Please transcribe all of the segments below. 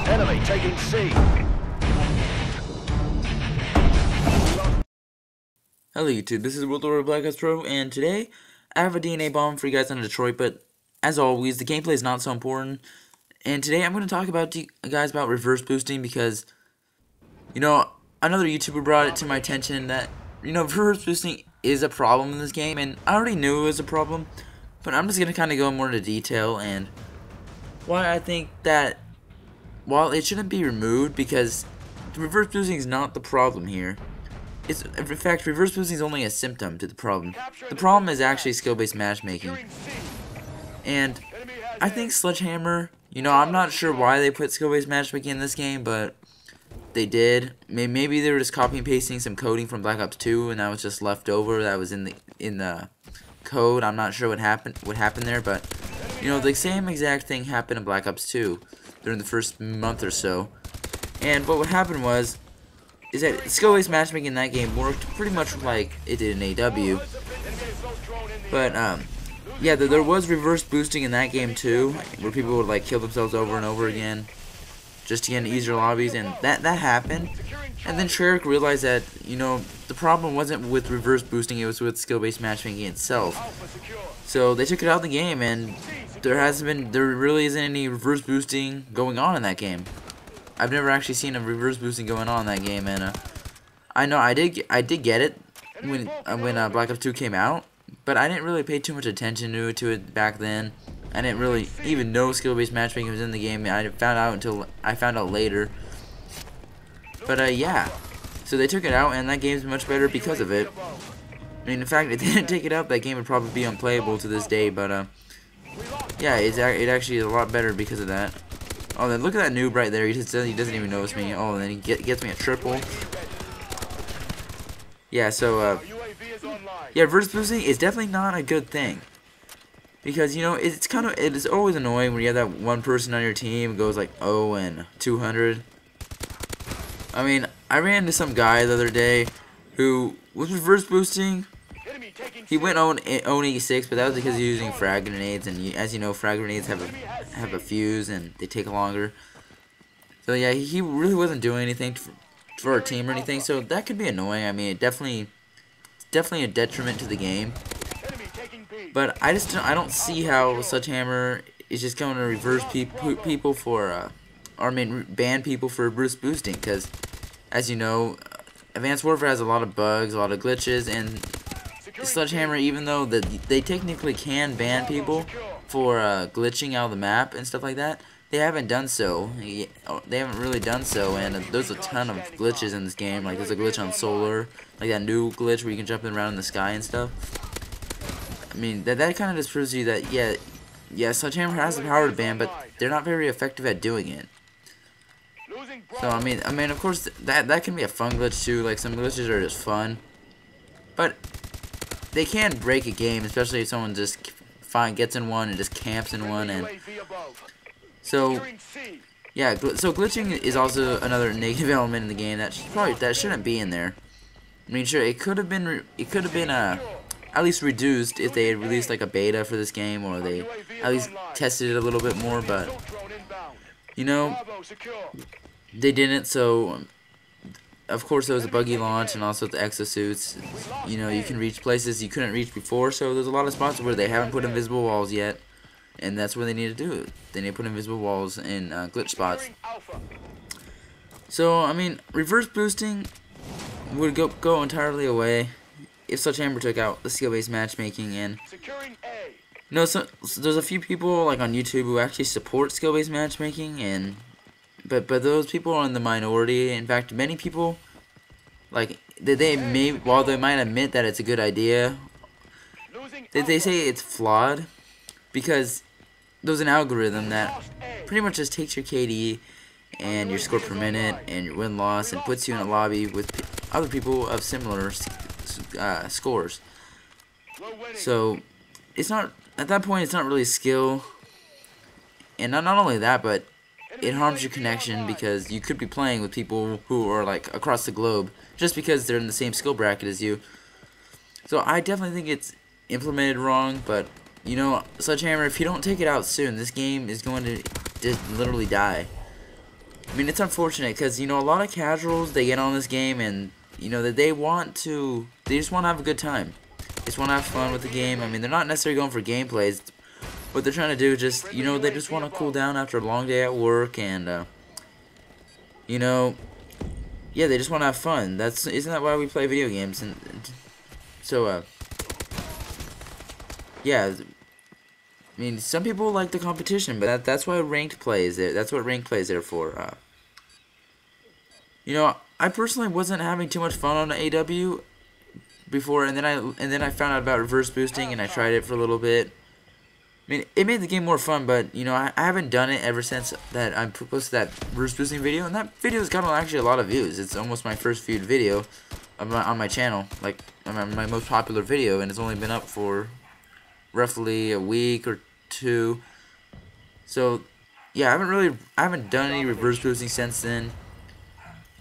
Enemy taking C. Hello YouTube, this is World War Black Ops Pro, and today I have a DNA bomb for you guys on Detroit, but as always, the gameplay is not so important. And today I'm going to talk about guys about reverse boosting because, you know, another YouTuber brought it to my attention that, you know, reverse boosting is a problem in this game, and I already knew it was a problem, but I'm just going to kind of go more into detail and why I think that while it shouldn't be removed because reverse boosting is not the problem here. In fact, reverse boosting is only a symptom to the problem. The problem is actually skill-based matchmaking. And I think Sledgehammer, you know, I'm not sure why they put skill-based matchmaking in this game, but they did. Maybe they were just copying and pasting some coding from Black Ops 2, and that was just left over. That was in the code. I'm not sure what happened there, but you know, the same exact thing happened in Black Ops 2 during the first month or so. And what would happen is that skill-based matchmaking in that game worked pretty much like it did in AW. But, yeah, there was reverse boosting in that game too, where people would, like, kill themselves over and over again just to get into easier lobbies, and that happened. And then Treyarch realized that, you know, the problem wasn't with reverse boosting, it was with skill-based matchmaking itself. So they took it out of the game, and there really isn't any reverse boosting going on in that game. I've never actually seen a reverse boosting going on in that game, and I know I did get it when Black Ops 2 came out, but I didn't really pay too much attention to it back then. I didn't really even know skill-based matchmaking was in the game. I found out later. But yeah, so they took it out, and that game's much better because of it. I mean, in fact, if they didn't take it out, that game would probably be unplayable to this day. But yeah, it actually is a lot better because of that. Oh, then look at that noob right there. He doesn't even notice me. Oh, and then he gets me a triple. Yeah, so yeah, reverse boosting is definitely not a good thing because, you know, it is always annoying when you have that one person on your team who goes like 0 and 200. I mean, I ran into some guy the other day who was reverse boosting. He went 0-86, but that was because he was using frag grenades, and as you know, frag grenades have a fuse and they take longer. So yeah, he really wasn't doing anything for our team or anything, so that could be annoying. I mean, it's definitely a detriment to the game. But I don't see how Sledgehammer is just going to reverse people for or I mean ban people for reverse boosting, because as you know, Advanced Warfare has a lot of bugs, a lot of glitches, and Sledgehammer, even though they technically can ban people for glitching out of the map and stuff like that, they haven't done so. They haven't really done so, and there's a ton of glitches in this game. Like there's a glitch on Solar, like that new glitch where you can jump around in the sky and stuff. I mean, that kind of just proves to you that yeah, Sledgehammer has the power to ban, but they're not very effective at doing it. So I mean, of course that can be a fun glitch too. Like some glitches are just fun, but they can break a game, especially if someone just gets in one and just camps in one. And so yeah, so glitching is also another negative element in the game that shouldn't be in there. I mean, sure, it could have been at least reduced if they had released like a beta for this game, or they at least tested it a little bit more. But you know, they didn't. So of course, there was a buggy launch, and also the exosuits. You know, you can reach places you couldn't reach before, so there's a lot of spots where they haven't put invisible walls yet, and that's where they need to do it. They need to put invisible walls in glitch spots. So, I mean, reverse boosting would go entirely away if Sledgehammer took out the skill-based matchmaking. And you know, so there's a few people like on YouTube who actually support skill-based matchmaking, and but those people are in the minority. In fact, many people, like, while they might admit that it's a good idea, they say it's flawed because there's an algorithm that pretty much just takes your KD and your score per minute and your win-loss and puts you in a lobby with other people of similar scores. So it's not, at that point, it's not really skill, and not only that, but it harms your connection because you could be playing with people who are like across the globe just because they're in the same skill bracket as you. So I definitely think it's implemented wrong, but you know, Sledgehammer, if you don't take it out soon, this game is going to just literally die. I mean, it's unfortunate because, you know, a lot of casuals, they get on this game and, you know, that they just want to have a good time. They just want to have fun with the game. I mean, they're not necessarily going for gameplays. What they're trying to do is just, you know, they just want to cool down after a long day at work and, you know, yeah, they just want to have fun. Isn't that why we play video games? And so, yeah, I mean, some people like the competition, but that's why ranked play is there. That's what ranked play is there for. You know, I personally wasn't having too much fun on the AW before, and then I found out about reverse boosting, and I tried it for a little bit. I mean, it made the game more fun, but, you know, I haven't done it ever since that I posted that reverse boosting video, and that video's gotten actually a lot of views. It's almost my first viewed video on my channel, like my most popular video, and it's only been up for roughly a week or two. So, yeah, I haven't done any reverse boosting since then.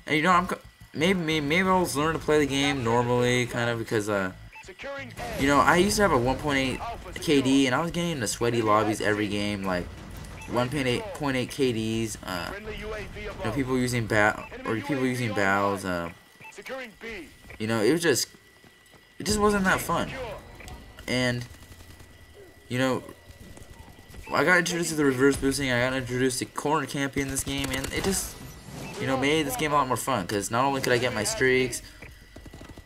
And, you know, maybe I'll learn to play the game normally, kind of, because, you know, I used to have a 1.8 KD, and I was getting into sweaty lobbies every game, like 1.8 KDs. You know, people using bows. You know, it just wasn't that fun. And, you know, I got introduced to the reverse boosting. I got introduced to corner camping in this game, and it just, you know, made this game a lot more fun. Because not only could I get my streaks,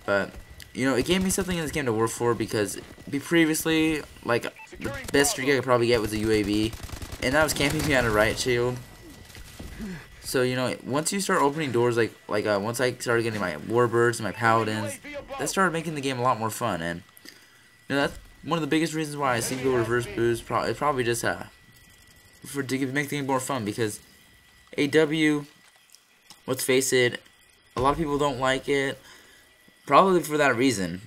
but, you know, it gave me something in this game to work for, because previously, like, the best streak I could probably get was a UAV, and that was camping behind a riot shield. So, you know, once you start opening doors, once I started getting my warbirds and my paladins, that started making the game a lot more fun, and, you know, that's one of the biggest reasons why I see people reverse boost. It's probably just to make the game more fun, because AW, let's face it, a lot of people don't like it. Probably for that reason.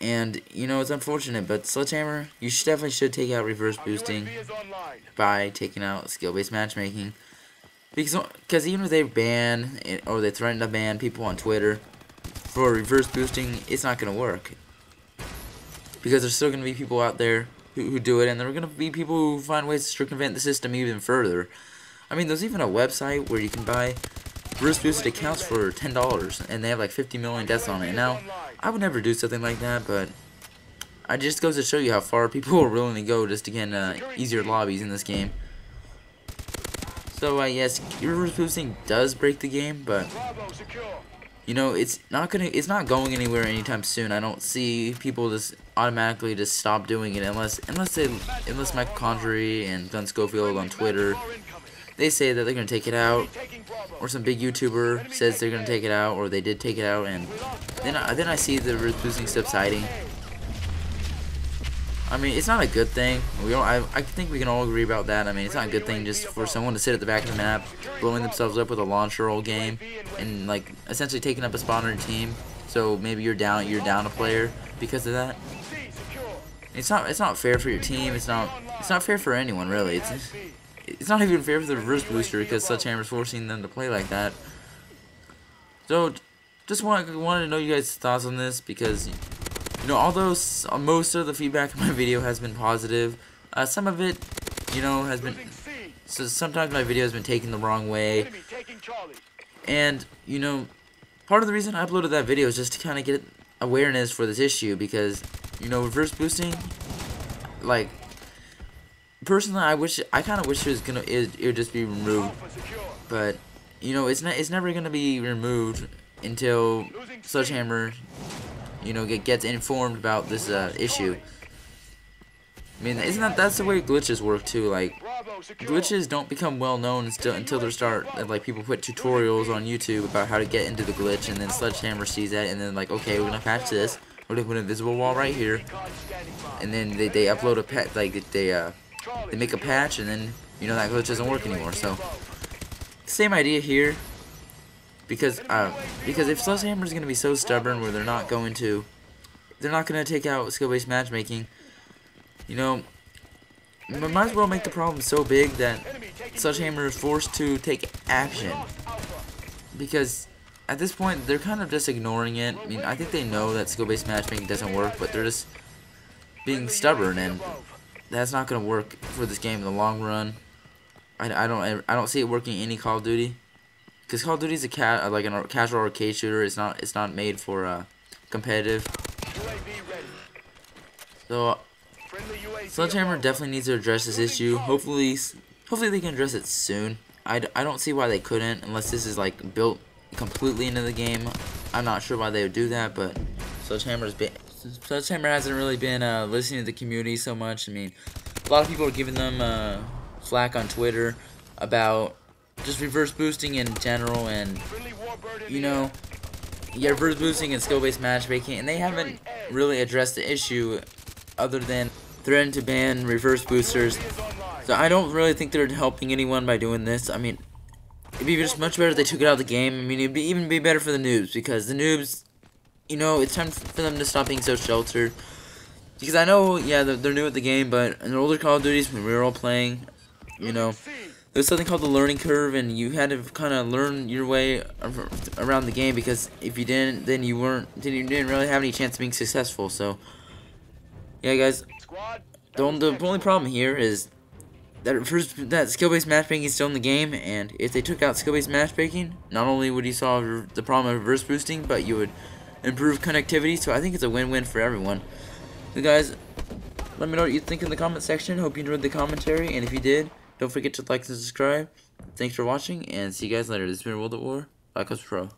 And, you know, it's unfortunate, but Sledgehammer, you definitely should take out reverse boosting by taking out skill-based matchmaking. Because even if they ban, or they threaten to ban people on Twitter for reverse boosting, it's not going to work. Because there's still going to be people out there who do it, and there are going to be people who find ways to circumvent the system even further. I mean, there's even a website where you can buy reverse boosted accounts for $10, and they have like 50 million deaths on it. Now, I would never do something like that, but it just goes to show you how far people are willing to go just to get easier lobbies in this game. So, yes, reverse boosting does break the game, but, you know, it's not going anywhere anytime soon. I don't see people just automatically just stop doing it unless Mike Condry and Gun Schofield on Twitter, they say that they're going to take it out, or some big YouTuber says they're going to take it out, or they did take it out, and then I see the reverse boosting subsiding. I mean, it's not a good thing. I think we can all agree about that. I mean, it's not a good thing just for someone to sit at the back of the map, blowing themselves up with a launcher all game, and like essentially taking up a spot on your team. So maybe you're down a player because of that. It's not fair for your team. It's not fair for anyone really. It's not even fair for the reverse booster, because Sledgehammer's forcing them to play like that. So, just wanted to know you guys' thoughts on this, because, you know, although most of the feedback on my video has been positive, some of it, you know, has been, so sometimes my video has been taken the wrong way, and, you know, part of the reason I uploaded that video is just to kind of get awareness for this issue, because, you know, reverse boosting, like, personally, I kind of wish it would just be removed, but, you know, it's never gonna be removed until Sledgehammer, you know, gets informed about this issue. I mean, that's the way glitches work too? Like, glitches don't become well known until they start, like, people put tutorials on YouTube about how to get into the glitch, and then Sledgehammer sees that, and then like, okay, we're gonna patch this. We're gonna put an invisible wall right here, and then they upload a patch, like they make a patch, and then, you know, that glitch doesn't work anymore. So, same idea here, because if Sledgehammer's gonna be so stubborn where they're not gonna take out skill-based matchmaking, you know, might as well make the problem so big that Sledgehammer is forced to take action, because at this point they're kind of just ignoring it. I mean, I think they know that skill-based matchmaking doesn't work, but they're just being stubborn, and that's not going to work for this game in the long run. I don't see it working in any Call of Duty, because Call of Duty is like a casual arcade shooter. It's not made for competitive. So Sledgehammer definitely needs to address this issue. Hopefully they can address it soon. I don't see why they couldn't, unless this is like built completely into the game. I'm not sure why they would do that, but Sledgehammer hasn't really been listening to the community so much. I mean, a lot of people are giving them flack on Twitter about just reverse boosting in general, and you know, yeah, reverse boosting and skill-based matchmaking, and they haven't really addressed the issue other than threatening to ban reverse boosters. So I don't really think they're helping anyone by doing this. I mean, it'd be just much better if they took it out of the game. I mean, it'd even be better for the noobs, because the noobs, you know, it's time for them to stop being so sheltered. Because I know, yeah, they're new at the game, but in the older Call of Duties, when we were all playing, you know, there's something called the learning curve, and you had to kind of learn your way around the game, because if you didn't, then you didn't really have any chance of being successful. So, yeah, guys, the only problem here is that skill-based matchmaking is still in the game, and if they took out skill-based matchmaking, not only would you solve the problem of reverse boosting, but you would improve connectivity. So I think it's a win-win for everyone. So guys, let me know what you think in the comment section. Hope you enjoyed the commentary, and if you did, don't forget to like and subscribe. Thanks for watching, and see you guys later. This has been World at War, Black Ops Pro.